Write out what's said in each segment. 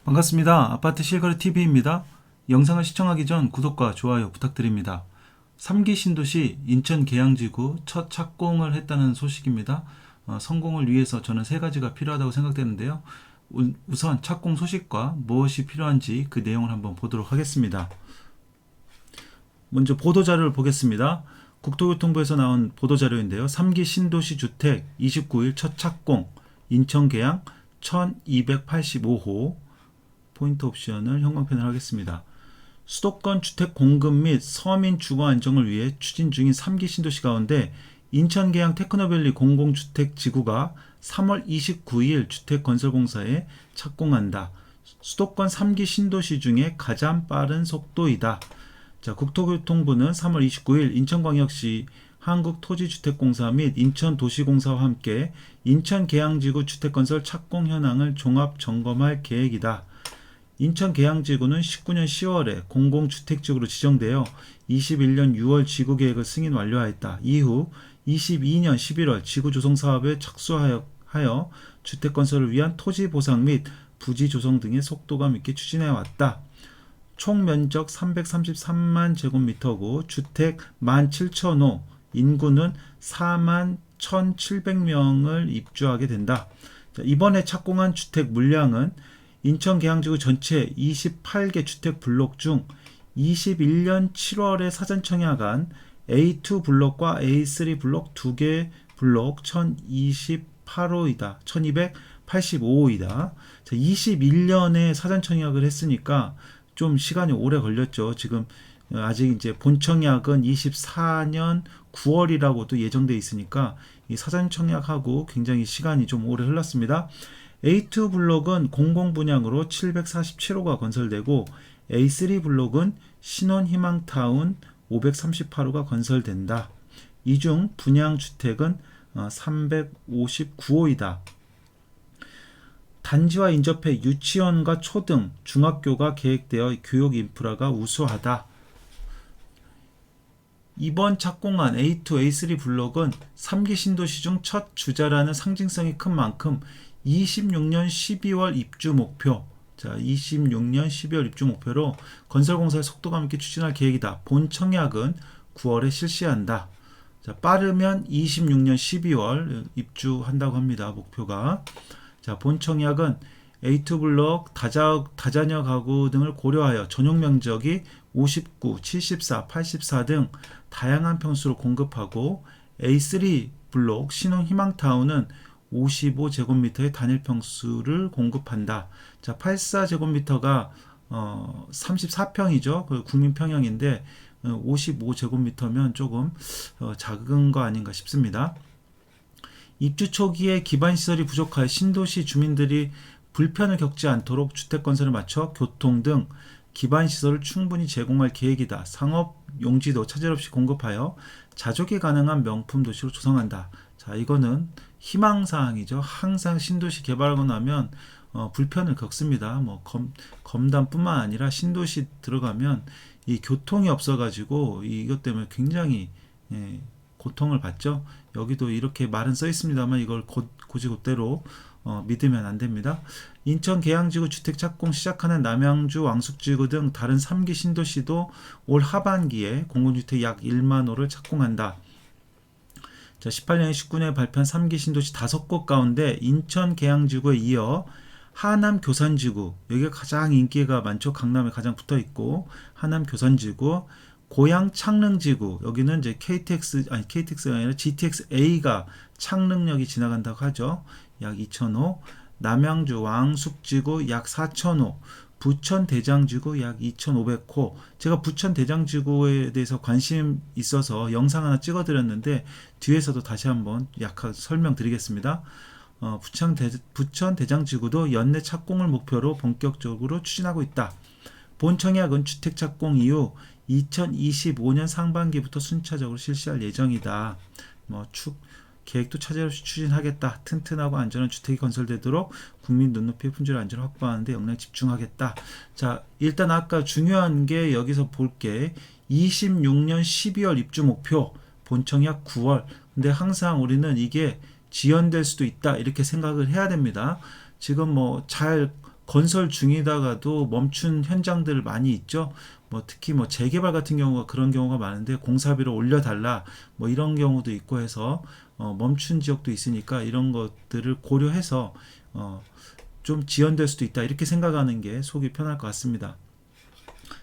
반갑습니다. 아파트 실거래 TV입니다. 영상을 시청하기 전 구독과 좋아요 부탁드립니다. 3기 신도시 인천 계양지구 첫 착공을 했다는 소식입니다. 성공을 위해서 저는 세 가지가 필요하다고 생각되는데요. 우선 착공 소식과 무엇이 필요한지 그 내용을 한번 보도록 하겠습니다. 먼저 보도자료를 보겠습니다. 국토교통부에서 나온 보도자료인데요. 3기 신도시 주택 29일 첫 착공 인천 계양 1285호 포인트 옵션을 형광펜을 하겠습니다. 수도권 주택 공급 및 서민 주거 안정을 위해 추진 중인 3기 신도시 가운데 인천 계양 테크노밸리 공공주택지구가 3월 29일 주택건설공사에 착공한다. 수도권 3기 신도시 중에 가장 빠른 속도이다. 자, 국토교통부는 3월 29일 인천광역시 한국토지주택공사 및 인천도시공사와 함께 인천 계양지구 주택건설 착공 현황을 종합 점검할 계획이다. 인천 계양지구는 19년 10월에 공공주택지구로 지정되어 21년 6월 지구계획을 승인 완료하였다. 이후 22년 11월 지구조성사업에 착수하여 주택건설을 위한 토지보상 및 부지 조성 등의 속도감 있게 추진해왔다. 총 면적 333만 제곱미터고 주택 17,000호, 인구는 4만 1,700명을 입주하게 된다. 이번에 착공한 주택 물량은 인천 계양지구 전체 28개 주택 블록 중 21년 7월에 사전 청약한 A2 블록과 A3 블록 2개 블록 1028호이다. 1285호이다. 21년에 사전 청약을 했으니까 좀 시간이 오래 걸렸죠. 지금 아직 이제 본 청약은 24년 9월이라고도 예정돼 있으니까 이 사전 청약하고 굉장히 시간이 좀 오래 흘렀습니다. A2 블록은 공공분양으로 747호가 건설되고 A3 블록은 신혼희망타운 538호가 건설된다. 이 중 분양주택은 359호이다. 단지와 인접해 유치원과 초등, 중학교가 계획되어 교육 인프라가 우수하다. 이번 착공한 A2, A3 블록은 3기 신도시 중 첫 주자라는 상징성이 큰 만큼 26년 12월 입주 목표, 26년 12월 입주 목표로 건설공사의 속도감 있게 추진할 계획이다. 본 청약은 9월에 실시한다. 빠르면 26년 12월 입주한다고 합니다. 목표가. 본 청약은 A2 블록 다자녀 가구 등을 고려하여 전용 면적이 59, 74, 84 등 다양한 평수로 공급하고 A3 블록 신혼희망타운은 55제곱미터의 단일 평수를 공급한다. 84제곱미터가 34평이죠. 그 국민평형인데 55제곱미터면 조금 작은 거 아닌가 싶습니다. 입주 초기에 기반시설이 부족하여 신도시 주민들이 불편을 겪지 않도록 주택건설을 맞춰 교통 등 기반시설을 충분히 제공할 계획이다. 상업 용지도 차질 없이 공급하여 자족이 가능한 명품 도시로 조성한다. 이거는 희망사항이죠. 항상 신도시 개발하고 나면 불편을 겪습니다. 검담뿐만 아니라 신도시 들어가면 이 교통이 없어가지고 이것 때문에 굉장히 고통을 받죠. 여기도 이렇게 말은 써 있습니다만 이걸 곧이곧대로 믿으면 안 됩니다. 인천 계양지구 주택 착공 시작하는 남양주 왕숙지구 등 다른 3기 신도시도 올 하반기에 공공주택 약 1만 호를 착공한다. 18년 19년에 발표한 3기 신도시 5곳 가운데 인천 계양지구에 이어 하남 교산지구, 여기가 가장 인기가 많죠. 강남에 가장 붙어 있고 하남 교산지구, 고양 창릉지구, 여기는 이제 KTX가 아니라 GTX-A가 창릉역이 지나간다고 하죠. 약 2,000호, 남양주 왕숙지구 약 4,000호, 부천 대장지구 약 2,500호. 제가 부천 대장지구에 대해서 관심 있어서 영상 하나 찍어드렸는데 뒤에서도 다시 한번 약간 설명드리겠습니다. 부천 대장지구도 연내 착공을 목표로 본격적으로 추진하고 있다. 본 청약은 주택 착공 이후 2025년 상반기부터 순차적으로 실시할 예정이다. 계획도 차질 없이 추진하겠다. 튼튼하고 안전한 주택이 건설되도록 국민 눈높이의 품질 안전을 확보하는 데 역량 집중하겠다. 일단 아까 중요한 게 여기서 볼게 26년 12월 입주 목표, 본청약 9월. 근데 항상 우리는 이게 지연될 수도 있다 이렇게 생각을 해야 됩니다. 지금 잘 건설 중이다가도 멈춘 현장들 많이 있죠. 뭐 특히 뭐 재개발 같은 경우가 그런 경우가 많은데 공사비를 올려달라 뭐 이런 경우도 있고 해서 멈춘 지역도 있으니까 이런 것들을 고려해서 좀 지연될 수도 있다 이렇게 생각하는 게 속이 편할 것 같습니다.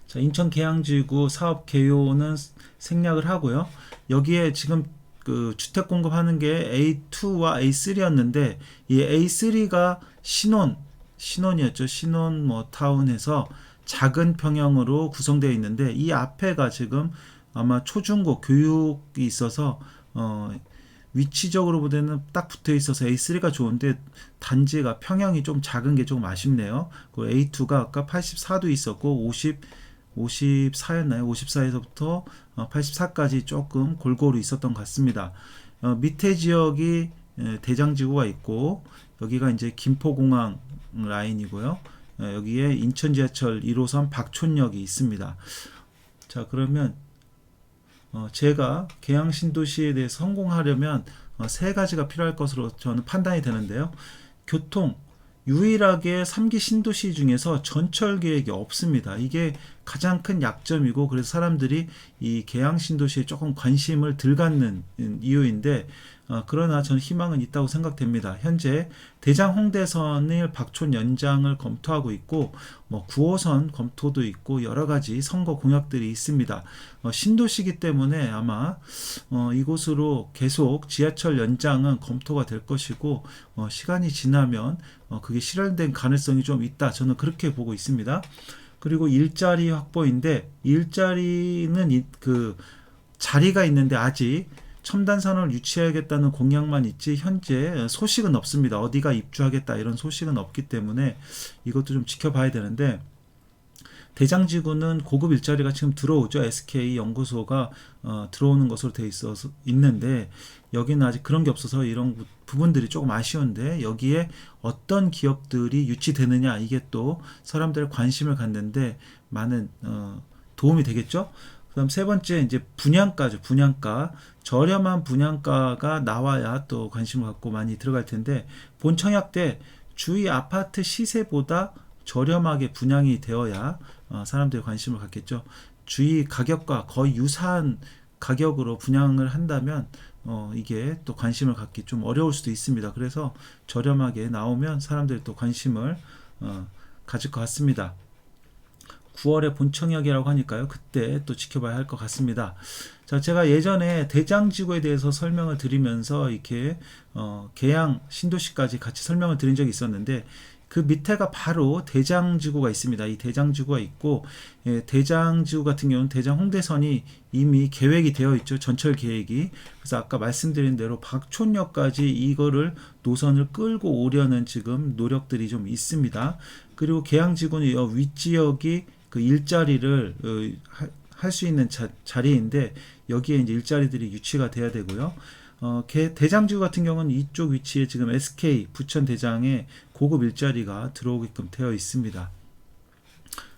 자, 인천 계양지구 사업 개요는 생략을 하고요. 여기에 지금 그 주택 공급하는 게 A2와 A3였는데 이 A3가 신혼이었죠. 신혼 뭐 타운에서 작은 평형으로 구성되어 있는데 이 앞에가 지금 아마 초중고 교육이 있어서 위치적으로 보면은 딱 붙어 있어서 A3가 좋은데 단지가 평형이 좀 작은 게 조금 아쉽네요. 그 A2가 아까 84도 있었고 54였나요? 54에서부터 84까지 조금 골고루 있었던 것 같습니다. 밑에 지역이 대장지구가 있고 여기가 이제 김포공항 라인이고요. 여기에 인천 지하철 1호선 박촌역이 있습니다. 자, 그러면 제가 계양 신도시에 대해서 성공하려면 세 가지가 필요할 것으로 저는 판단이 되는데요. 교통, 유일하게 3기 신도시 중에서 전철 계획이 없습니다. 이게 가장 큰 약점이고 그래서 사람들이 이 계양 신도시에 조금 관심을 덜 갖는 이유인데 그러나 저는 희망은 있다고 생각됩니다. 현재 대장 홍대선을 박촌 연장을 검토하고 있고 뭐 9호선 검토도 있고 여러 가지 선거 공약들이 있습니다. 신도시기 때문에 아마 이곳으로 계속 지하철 연장은 검토가 될 것이고 시간이 지나면 그게 실현된 가능성이 좀 있다. 저는 그렇게 보고 있습니다. 그리고 일자리 확보인데 일자리는 그 자리가 있는데 아직 첨단 산업을 유치하겠다는 공약만 있지 현재 소식은 없습니다. 어디가 입주하겠다 이런 소식은 없기 때문에 이것도 좀 지켜봐야 되는데 대장지구는 고급 일자리가 지금 들어오죠. SK 연구소가 들어오는 것으로 돼 있어서 있는데 여기는 아직 그런 게 없어서 이런 부분들이 조금 아쉬운데 여기에 어떤 기업들이 유치되느냐 이게 또 사람들의 관심을 갖는데 많은 도움이 되겠죠. 그다음 세 번째 이제 분양가죠. 분양가. 저렴한 분양가가 나와야 또 관심을 갖고 많이 들어갈 텐데 본 청약 때 주위 아파트 시세보다 저렴하게 분양이 되어야 사람들이 관심을 갖겠죠. 주위 가격과 거의 유사한 가격으로 분양을 한다면 이게 또 관심을 갖기 좀 어려울 수도 있습니다. 그래서 저렴하게 나오면 사람들이 또 관심을 가질 것 같습니다. 9월에 본청약이라고 하니까요. 그때 또 지켜봐야 할 것 같습니다. 자, 제가 예전에 대장지구에 대해서 설명을 드리면서 이렇게 계양 신도시까지 같이 설명을 드린 적이 있었는데 그 밑에가 바로 대장지구가 있습니다. 이 대장지구가 있고 대장지구 같은 경우는 대장 홍대선이 이미 계획이 되어 있죠. 전철 계획이. 그래서 아까 말씀드린 대로 박촌역까지 이거를 노선을 끌고 오려는 지금 노력들이 좀 있습니다. 그리고 계양지구는 이 윗지역이 그 일자리를 할 수 있는 자리인데 여기에 이제 일자리들이 유치가 돼야 되고요. 대장지구 같은 경우는 이쪽 위치에 지금 SK 부천 대장에 고급 일자리가 들어오게끔 되어 있습니다.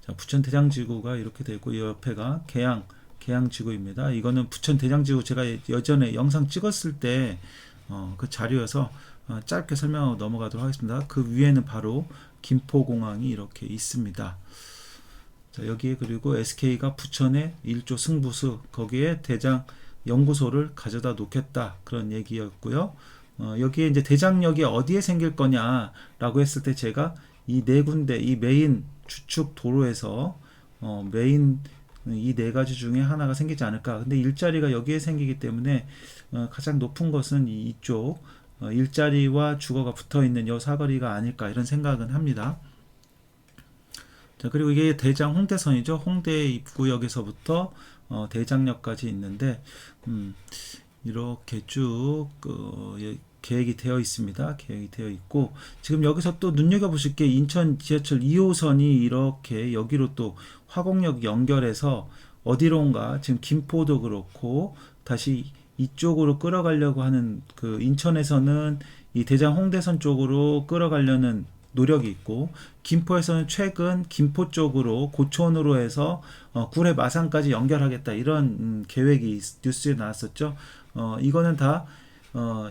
자, 부천 대장지구가 이렇게 되어 있고 이 옆에가 계양지구입니다. 이거는 부천 대장지구 제가 예전에 영상 찍었을 때 그 자료여서 짧게 설명하고 넘어가도록 하겠습니다. 그 위에는 바로 김포공항이 이렇게 있습니다. 자, 여기에 그리고 SK가 부천의 1조 승부수 거기에 대장 연구소를 가져다 놓겠다 그런 얘기였고요. 여기에 이제 대장역이 어디에 생길 거냐라고 했을 때 제가 이 네 군데 이 메인 주축 도로에서 메인 이 네 가지 중에 하나가 생기지 않을까. 근데 일자리가 여기에 생기기 때문에 가장 높은 것은 이쪽 일자리와 주거가 붙어 있는 요 사거리가 아닐까 이런 생각은 합니다. 자, 그리고 이게 대장 홍대선이죠. 홍대 입구역에서부터 대장역까지 있는데 이렇게 쭉 계획이 되어 있습니다. 계획이 되어 있고 지금 여기서 또 눈여겨보실 게 인천 지하철 2호선이 이렇게 여기로 또 화곡역 연결해서 어디론가 지금 김포도 그렇고 다시 이쪽으로 끌어가려고 하는 그 인천에서는 이 대장 홍대선 쪽으로 끌어가려는 노력이 있고 김포에서는 최근 김포 쪽으로 고촌으로 해서 구례 마산까지 연결하겠다 이런 계획이 뉴스에 나왔었죠. 이거는 다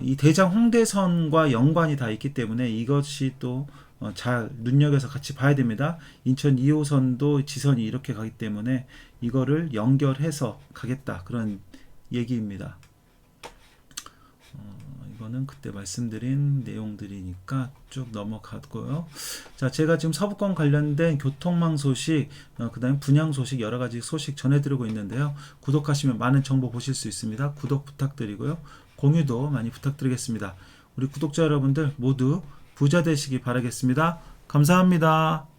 이 대장 홍대선과 연관이 다 있기 때문에 이것이 또 잘 눈여겨서 같이 봐야 됩니다. 인천 2호선도 지선이 이렇게 가기 때문에 이거를 연결해서 가겠다 그런 얘기입니다. 이거는 그때 말씀드린 내용들이니까 쭉 넘어가고요. 자, 제가 지금 서부권 관련된 교통망 소식, 그 다음에 분양 소식, 여러 가지 소식 전해드리고 있는데요. 구독하시면 많은 정보 보실 수 있습니다. 구독 부탁드리고요. 공유도 많이 부탁드리겠습니다. 우리 구독자 여러분들 모두 부자 되시기 바라겠습니다. 감사합니다.